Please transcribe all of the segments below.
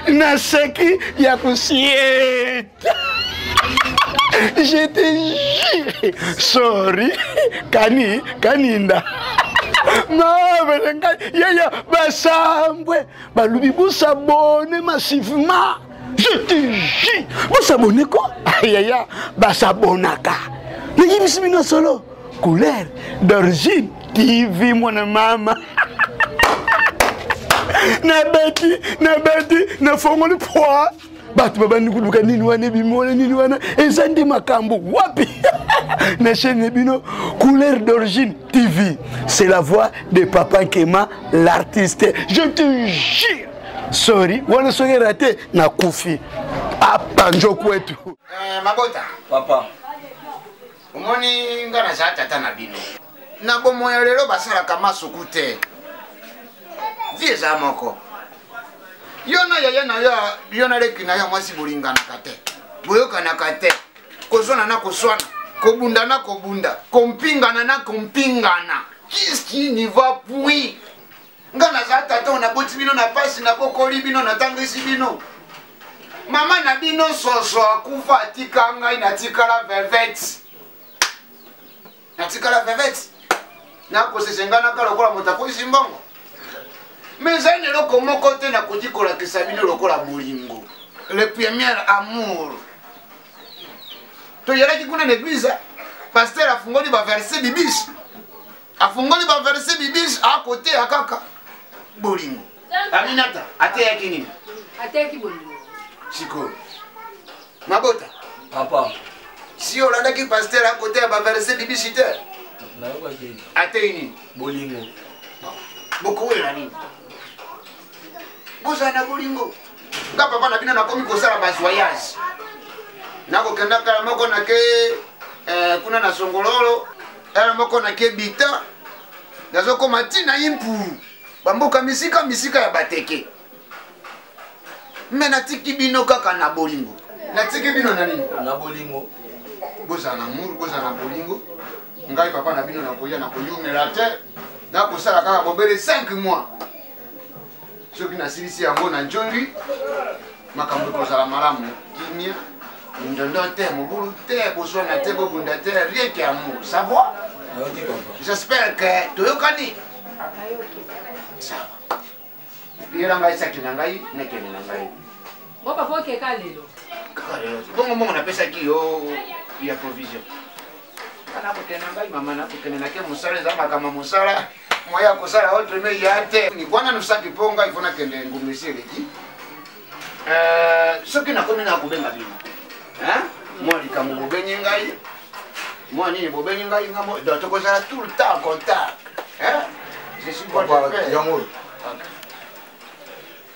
naseki ya kusieta. Je te jure. Sorry. Kaninda. Yaya basambwe balubi bosabone massivement. Je te jure. Bosabone quoi? Yaya basabonaka. Mais bismillah solo. Couleur d'origine TV mon mama. Nabeti na fongoli poa. Batu baba nikuluka nini wana bimona nini wana ezande makambo wapi. Na chaîne bino Couleur d'origine TV. C'est la voix de Papa Nkema l'artiste. Je te jure. Sorry, wana soki raté na kufi. Apanjo kwetu. Mabota. Papa. Omoni ngana za tata na bino. Na bomo ya lelo basala kama sukute. Vie za moko. Yona yona leki na ya mwasi bulingana kate. Boyoka na kate. Kozona na koswana. Kobunda na kobunda. Kompingana na kompingana. Qu'est-ce qui n'y va point? Ngana za tata ona boti bino na pasi na bokoli bino na tangisi bino. Mama na bino soso akufa atika ngai na tikala velvet. Natikala velvet. Na kosesengana kala kola motako isimbongo. Mezane loko moko te na kujikola kisabino lokola bolingo. Le premier amour. To yala ki kuna l'église, pasteur afungoli ba verset bibish. Afungoli ba verset bibish a côté akaka bolingo. Aminata, ate yaki nini? Ate yaki bolingo. Siko. Mabota. Papa. Si olanda ki pasteur a côté ba verset bibish ite. Na yoka ki. Ate nini? Bolingo. Boko wela nini? Boza na bolingo. Nga papa na bina na komi kosala ba voyage. Nako kenda kala moko na ke kuna na Songololo, era moko na ke Bita. Nazo koma tina impuru. Bamboka misika ya bateke. Mena tiki bino kaka na bolingo. Na tiki bino na nini? Na bolingo. Boza na muru, boza na bolingo. Ngai papa na bino na koya na koyumela te. Na kosala kaka bobele 5 mois. Soki na silisi yango na njongi. Makambo kozala malamu. Kimia. Ndondo te, mobulu te, boswana te, bobunda te, rien que amour. Ça va? J'espère que toyokani. Ça va. Yera ngai saki na ngai, nekene na ngai. Bo papa ke kalelo. Kalelo. Bongo na pesa ki yo ya provision. Kana bokena ngai mama na bokena na ke musala za makama musala. Moya kosala autre mais yate. Ni bwana nusaki ponga ifona kende ngumisi leki. Soki na komi na kubenga bino. Moi, je suis bobenye ngai. Moi, ni bobenye ngai ngamo. Donc, tu causes tout le temps en contact. Je suis bon.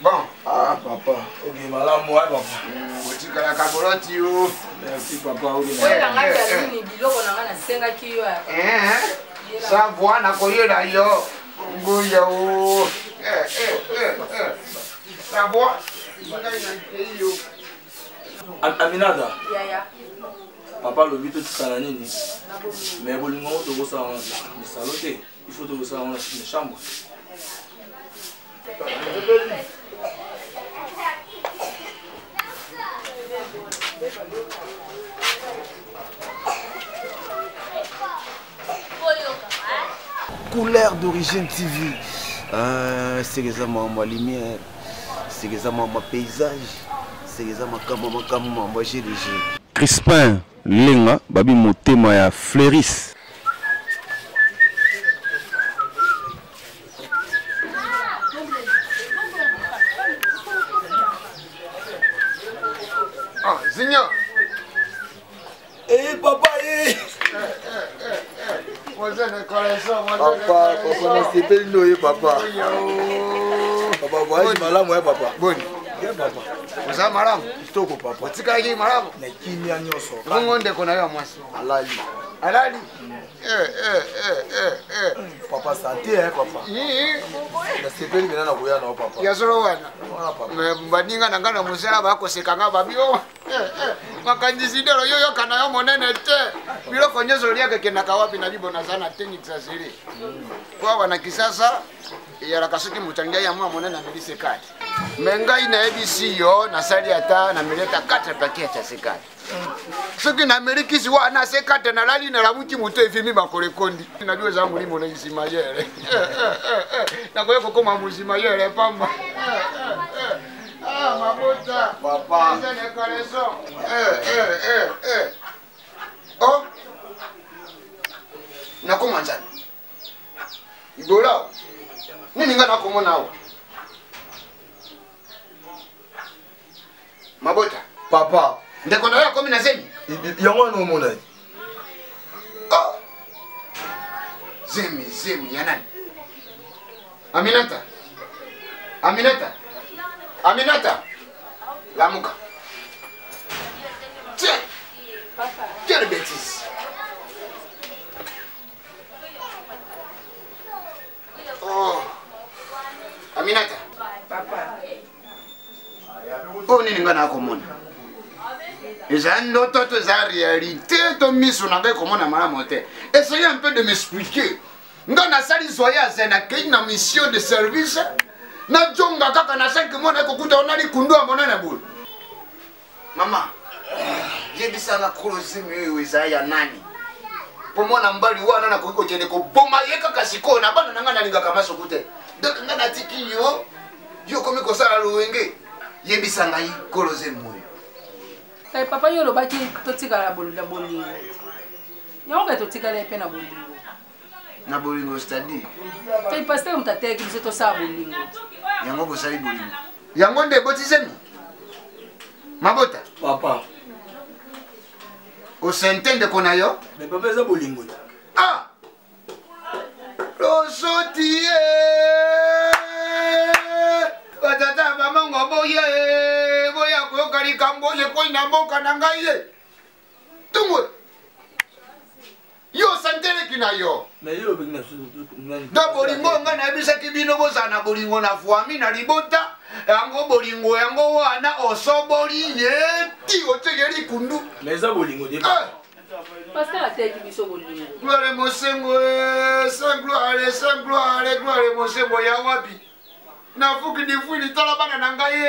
Bon. Ah, papa. Ok, madame, moi, papa. Tu as la caboloti. Merci, papa. Ok, ça voit na koye la yo. Ngoya o. Ça voit. Aminata. Yaya. Papa le but de ça nini. Mais bolingo to go ça en saloté. Il faut to ça en chambre. Couleur d'origine TV. C'est que ça ma lumière. C'est que ça ma paysage. C'est que ça ma j'ai les jeux. Crispin Lenga, babi motema ya Fleuris. Ah, Zigno. Eh papa Papa, papa, c'est pas le papa. Papa, voyage malamu ya papa. Bon. Ya papa. Oza malamu. Kitoko papa. Otika ki malamu. Na kimia nyoso. Bongo ndeko na yo mwasi. Alali. Alali. Papa santé hein papa. Na sepeli mena na koya na papa. Ya solo wana. Wana papa. Mbadinga na ngana musala ba kosekanga babio. Makandisi dolo yoyo kana yo monene te. biloko nyoso liake kendaka wapi na libona sana tengi sasiri kwa wana kisasa ya rakasuki mutangia ya mwa monana milise kati mengai na ABC yo na sali ata na mileta 4 paquets cha sekati soki na merikisi wa na sekati na lali na lamuki muto efimi makole kondi najua za mulimo na isima yele na kwa hiyo koma muzima yele pamba mabota Papa. Zene kaleso oh nakoma njani ibola nini nga nakomona awa mabota Papa. ndeko na yo akomi na zemi Yango wana omona. oh zemi ya nani Aminata lamuka tiens quelle bêtise oh Aminata Papa. oh nini nga nakomona eza ndoto to eza réalité to miso na ngai komona malamu te essayez un peu de m'expliquer nga nasali voyage nakei na mission de service na jonga kaka na 5 mois na kokuta onali kundua monana bulu mama yebisanga kolozimi oyo eza ya nani po mwana mbali wana na koki kokende koboma ye kaka sikoyo na bana na nga nalingaka masuku te donc nga natiki yo komi kosala luwenge yebisanga yi kolozimi oyo Papa yo lobaki totikala bolingo. Yango totikala pe na bolingo. na bolingo c'est-à-dire Kai pasteur mutateki biso to sa bolingo. yango bosali bolingo yango nde botisemi mabota Papa. osentende kona yo Mais papa eza bolingo. ah losoti batata bamongo boye boya koyoka likambo ye koi na mboka na ngai ye tungwe yo santeleki na yo Mais yo bengina da bolingo nga nayebisaki bino bozala na bolingo na fwami na libota yango bolingo yango wana osoboli ye ti otekeli kundu Mais eza bolingo de. Pasteur ateki biso bolingo. gloire mosengo saint gloire mosengo ya wapi nafuki difwili tala bana na ngai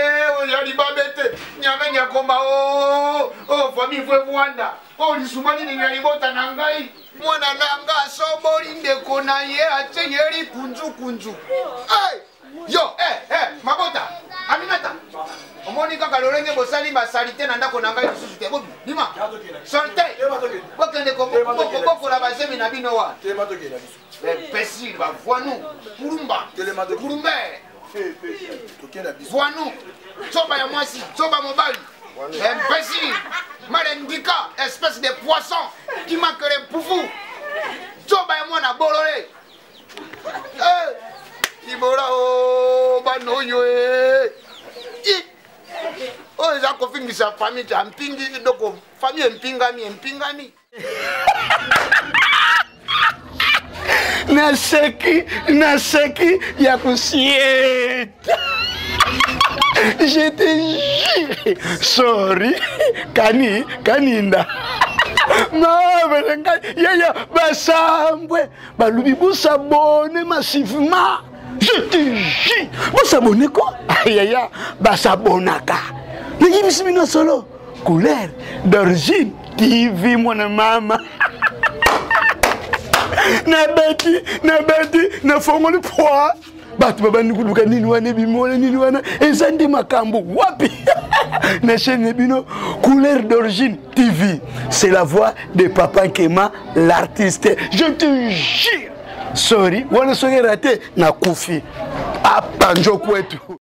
ya libabete nyanga nyakoma o famille fwe Rwanda o lisumani ni libota na ngai mwana nanga soboli ndeko na ye ateyeli kunzu yo mabota Aminata omoni kaka lolenge bosali basalite na ndako na ngai lisusu te bobi dima sorte bokende kobokola bazemi na bino wa imbécile bavoinu kurumba kurumbe voinu tsoba ya mwasi tsoba mobali imbécile malendika espèce de poisson qui manque les poufou tsoba ya mwana bolole ibola o banoyo oyo eza kofingisa famille ta mpingi doko famille empingami naseki ya kusieta je te jure sorry kaninda mabelenga yaya basambwe balubi bosabone massivement je te jure bosabone ko yaya basabonaka nayebisi bino solo couleur d'origine TV mwana mama nabeti nafongoli poa bato babandi kuluka nini wana bimona nini wana eza nde makambo wapi na chaîne bino couleur d'origine TV c'est la voix de Papa Nkema l'artiste je te jure sorry wana soki raté na kufi apa njoku wetu